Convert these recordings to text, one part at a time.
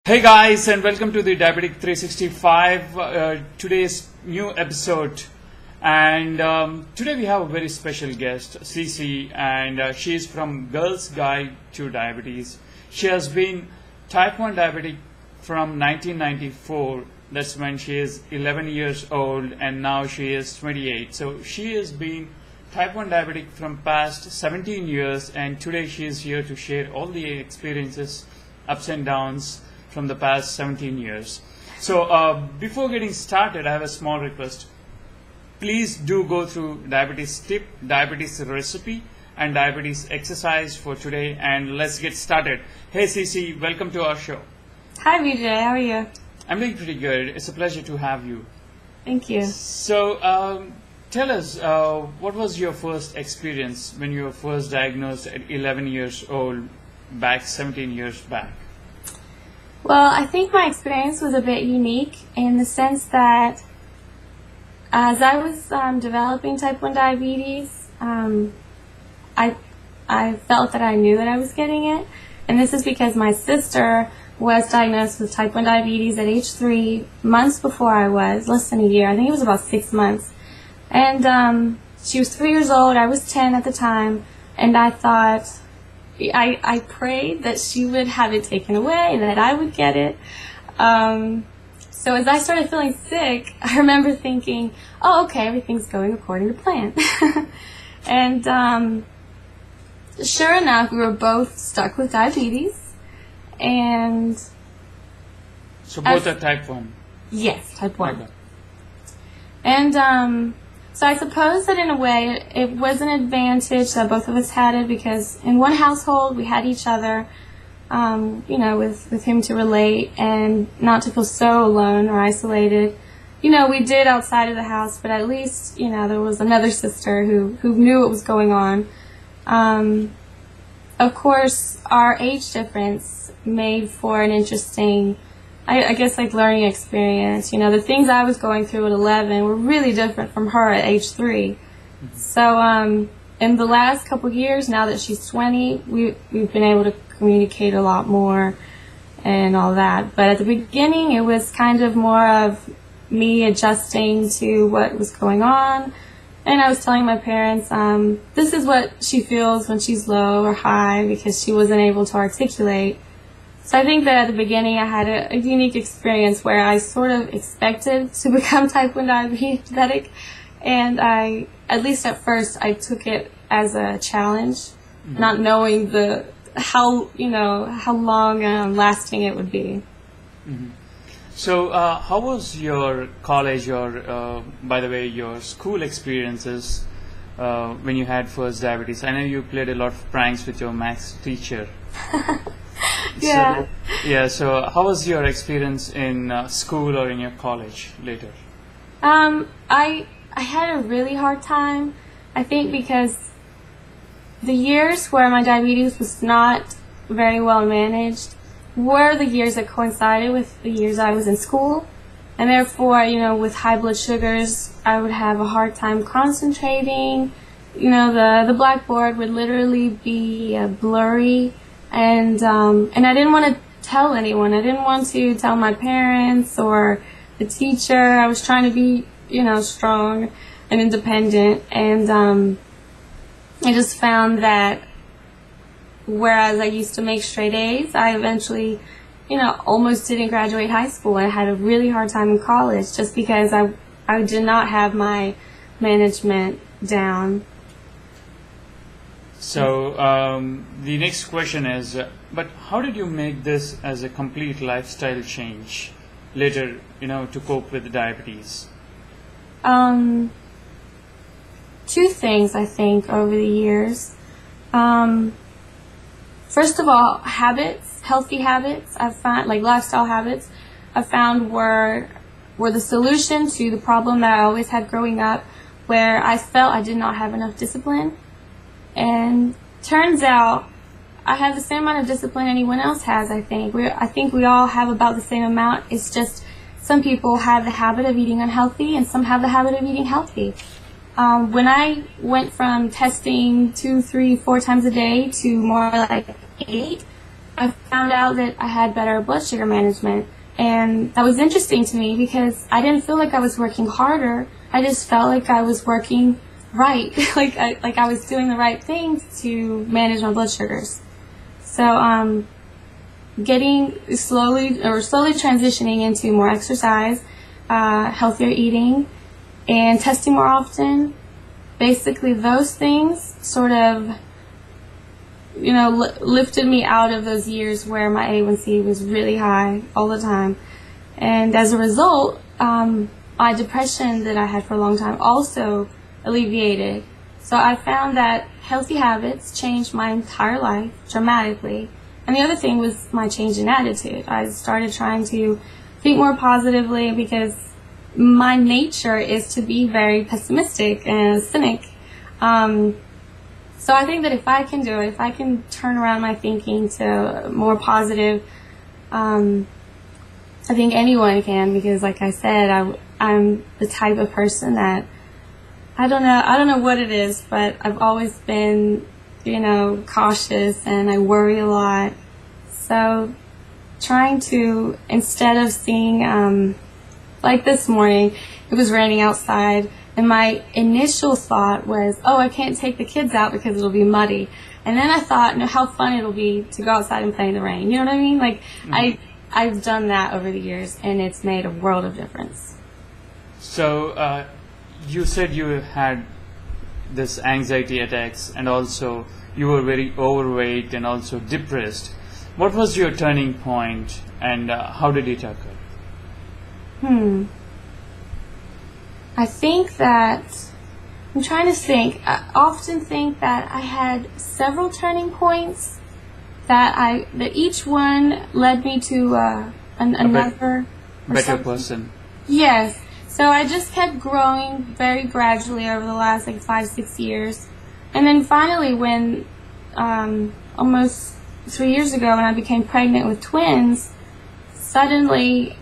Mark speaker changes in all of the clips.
Speaker 1: Hey guys, and welcome to the Diabetic 365, today's new episode. And today we have a very special guest, Sysy, and she is from Girl's Guide to Diabetes. She has been type 1 diabetic from 1994. That's when she is 11 years old, and now she is 28. So she has been type 1 diabetic from past 17 years, and today she is here to share all the experiences, ups and downs from the past 17 years. So before getting started, I have a small request. Please do go through diabetes tip, diabetes recipe, and diabetes exercise for today, and let's get started. Hey Sysy, welcome to our show.
Speaker 2: Hi Vijay, how are you?
Speaker 1: I'm doing pretty good. It's a pleasure to have you.
Speaker 2: Thank you.
Speaker 1: So tell us, what was your first experience when you were first diagnosed at 11 years old, back 17 years back?
Speaker 2: Well, I think my experience was a bit unique in the sense that as I was developing type 1 diabetes, I felt that I knew that I was getting it. And this is because my sister was diagnosed with type 1 diabetes at age 3 months before I was, less than a year. I think it was about 6 months. And she was 3 years old, I was 10 at the time, and I thought, I prayed that she would have it taken away, that I would get it. So as I started feeling sick, I remember thinking, oh, okay, everything's going according to plan. And sure enough, we were both stuck with diabetes. And
Speaker 1: so both are type 1?
Speaker 2: Yes, type 1.
Speaker 1: Okay.
Speaker 2: And so I suppose that in a way it was an advantage that both of us had it, because in one household we had each other, you know, with him to relate and not to feel so alone or isolated. You know, we did outside of the house, but at least, you know, there was another sister who knew what was going on. Of course, our age difference made for an interesting, I guess, like, learning experience. You know, the things I was going through at 11 were really different from her at age 3. Mm-hmm. So in the last couple of years, now that she's 20, we've been able to communicate a lot more and all that. But at the beginning, it was kind of more of me adjusting to what was going on. And I was telling my parents, this is what she feels when she's low or high, because she wasn't able to articulate. So I think that at the beginning I had a unique experience where I sort of expected to become type 1 diabetic, and at least at first, I took it as a challenge, mm-hmm. not knowing how long lasting it would be.
Speaker 1: Mm-hmm. So how was your college or, by the way, your school experiences when you had first diabetes? I know you played a lot of pranks with your maths teacher.
Speaker 2: Yeah.
Speaker 1: So how was your experience in school or in your college later?
Speaker 2: I had a really hard time, I think, because the years where my diabetes was not very well managed were the years that coincided with the years I was in school. And therefore, you know, with high blood sugars, I would have a hard time concentrating. You know, the blackboard would literally be blurry. And I didn't want to tell anyone. I didn't want to tell my parents or the teacher. I was trying to be, you know, strong and independent. And I just found that whereas I used to make straight A's, I eventually, you know, almost didn't graduate high school. I had a really hard time in college just because I did not have my management down.
Speaker 1: So the next question is, but how did you make this as a complete lifestyle change later, you know, to cope with diabetes?
Speaker 2: Two things, I think, over the years. First of all, habits, healthy habits, I've found, like lifestyle habits, I've found were the solution to the problem that I always had growing up, where I felt I did not have enough discipline. And turns out I have the same amount of discipline anyone else has, I think. I think we all have about the same amount. It's just some people have the habit of eating unhealthy and some have the habit of eating healthy. When I went from testing 2, 3, 4 times a day to more like 8, I found out that I had better blood sugar management. And that was interesting to me because I didn't feel like I was working harder. I just felt like I was working right, like I was doing the right things to manage my blood sugars. So getting slowly transitioning into more exercise, healthier eating, and testing more often. Basically, those things sort of, lifted me out of those years where my A1C was really high all the time. And as a result, my depression that I had for a long time also alleviated. So I found that healthy habits changed my entire life dramatically. And the other thing was my change in attitude. I started trying to think more positively because my nature is to be very pessimistic and a cynic. So I think that if I can do it, if I can turn around my thinking to more positive, I think anyone can, because like I said, I'm the type of person that, I don't know what it is, but I've always been, cautious, and I worry a lot. So trying to, instead of seeing, like this morning, it was raining outside, and my initial thought was, oh, I can't take the kids out because it'll be muddy. And then I thought, how fun it'll be to go outside and play in the rain. You know what I mean? Like, I've done that over the years, and it's made a world of difference.
Speaker 1: So, you said you had this anxiety attacks, and also you were very overweight and also depressed. What was your turning point, and how did it occur?
Speaker 2: I think that, I'm trying to think, I often think that I had several turning points that each one led me to another
Speaker 1: better person.
Speaker 2: Yes. So I just kept growing very gradually over the last 5-6 years. And then finally when almost 3 years ago when I became pregnant with twins, suddenly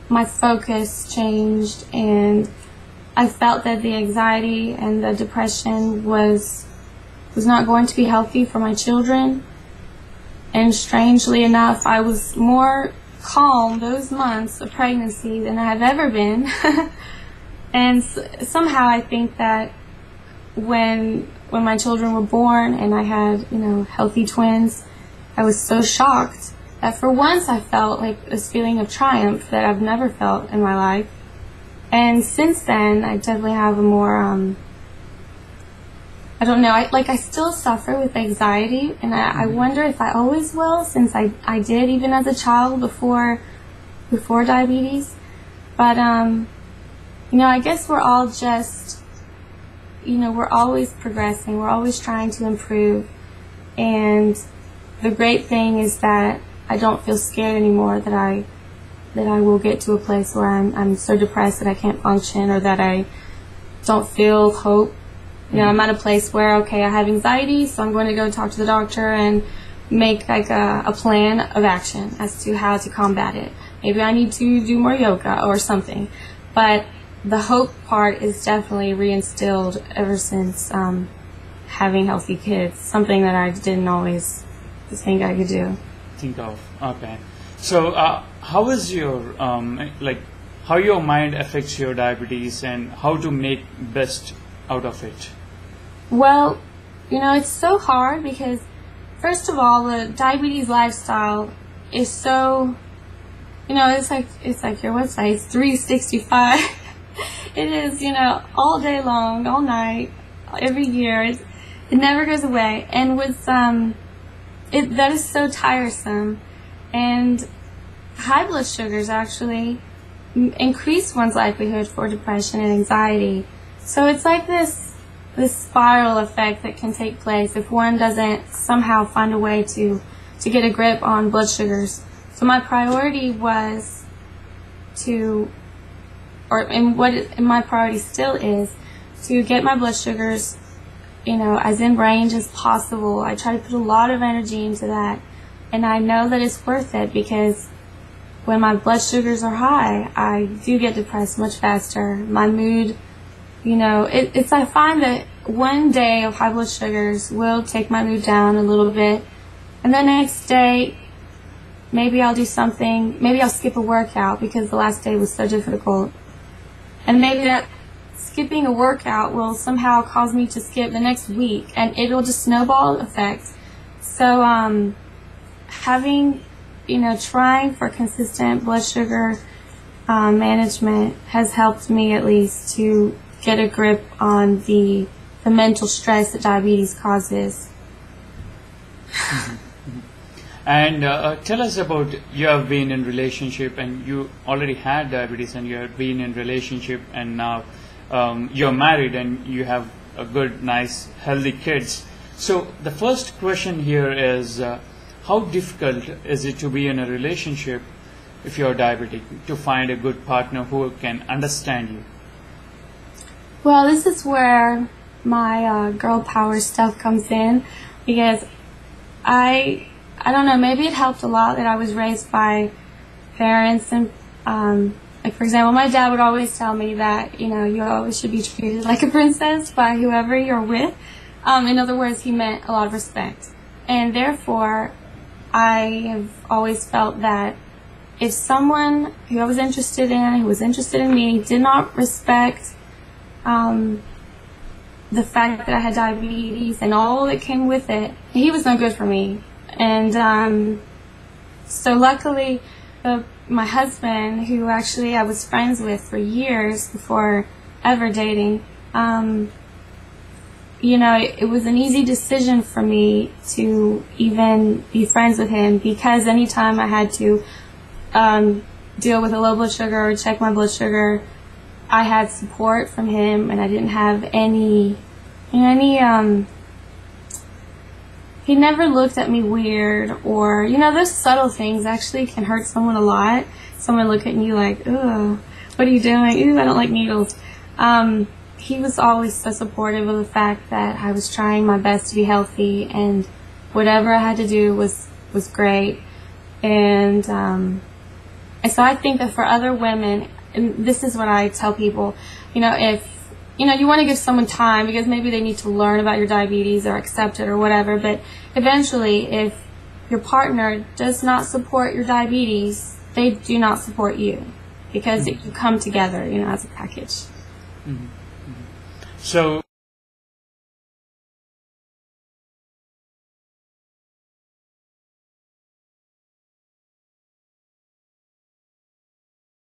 Speaker 2: my focus changed, and I felt that the anxiety and the depression was not going to be healthy for my children. And strangely enough, I was more calm those months of pregnancy than I have ever been. And somehow I think that when my children were born and I had, healthy twins, I was so shocked that for once I felt like this feeling of triumph that I've never felt in my life. And since then, I definitely have a more, I don't know, I still suffer with anxiety, and I wonder if I always will, since I did even as a child before diabetes. But, I guess we're all just, we're always progressing, we're always trying to improve. And the great thing is that I don't feel scared anymore that I will get to a place where I'm so depressed that I can't function, or that I don't feel hope. I'm at a place where, okay, I have anxiety, so I'm going to go talk to the doctor and make like a plan of action as to how to combat it. Maybe I need to do more yoga or something. But the hope part is definitely reinstilled ever since having healthy kids, something that I didn't always think I could do.
Speaker 1: Okay. So how is your how your mind affects your diabetes, and how to make best out of it?
Speaker 2: Well, it's so hard because, first of all, the diabetes lifestyle is so, it's like your website, it's 365. It is, all day long, all night, every year. It never goes away. And with that is so tiresome. And high blood sugars actually increase one's likelihood for depression and anxiety. So it's like this spiral effect that can take place if one doesn't somehow find a way to get a grip on blood sugars. So my priority was my priority still is to get my blood sugars, as in range as possible. I try to put a lot of energy into that, and I know that it's worth it, because when my blood sugars are high, I do get depressed much faster. My mood, I find that one day of high blood sugars will take my mood down a little bit, And the next day, maybe I'll do something, maybe I'll skip a workout because the last day was so difficult. And maybe that skipping a workout will somehow cause me to skip the next week, and it'll just snowball effect. So having, trying for consistent blood sugar management has helped me at least to get a grip on the mental stress that diabetes causes.
Speaker 1: And tell us about, you have been in relationship and you already had diabetes, and you have been in relationship, and now you're married and you have a good, nice, healthy kids. So the first question here is, how difficult is it to be in a relationship if you're diabetic, to find a good partner who can understand you?
Speaker 2: Well, this is where my girl power stuff comes in, because I don't know, maybe it helped a lot that I was raised by parents, and like, for example, my dad would always tell me that, you always should be treated like a princess by whoever you're with. In other words, he meant a lot of respect. And therefore, I have always felt that if someone who I was interested in, who was interested in me, did not respect the fact that I had diabetes and all that came with it, he was no good for me. And so luckily, my husband, who actually I was friends with for years before ever dating, it was an easy decision for me to even be friends with him, because anytime I had to deal with a low blood sugar or check my blood sugar, I had support from him, and I didn't have any he never looked at me weird, or, those subtle things actually can hurt someone a lot. Someone look at you like, "Ugh, what are you doing? Ooh, I don't like needles." He was always so supportive of the fact that I was trying my best to be healthy, and whatever I had to do was great. And so I think that for other women, and this is what I tell people, if you want to give someone time, because maybe they need to learn about your diabetes or accept it or whatever, but eventually, if your partner does not support your diabetes, they do not support you, because you come together, as a package.
Speaker 1: Mm-hmm. So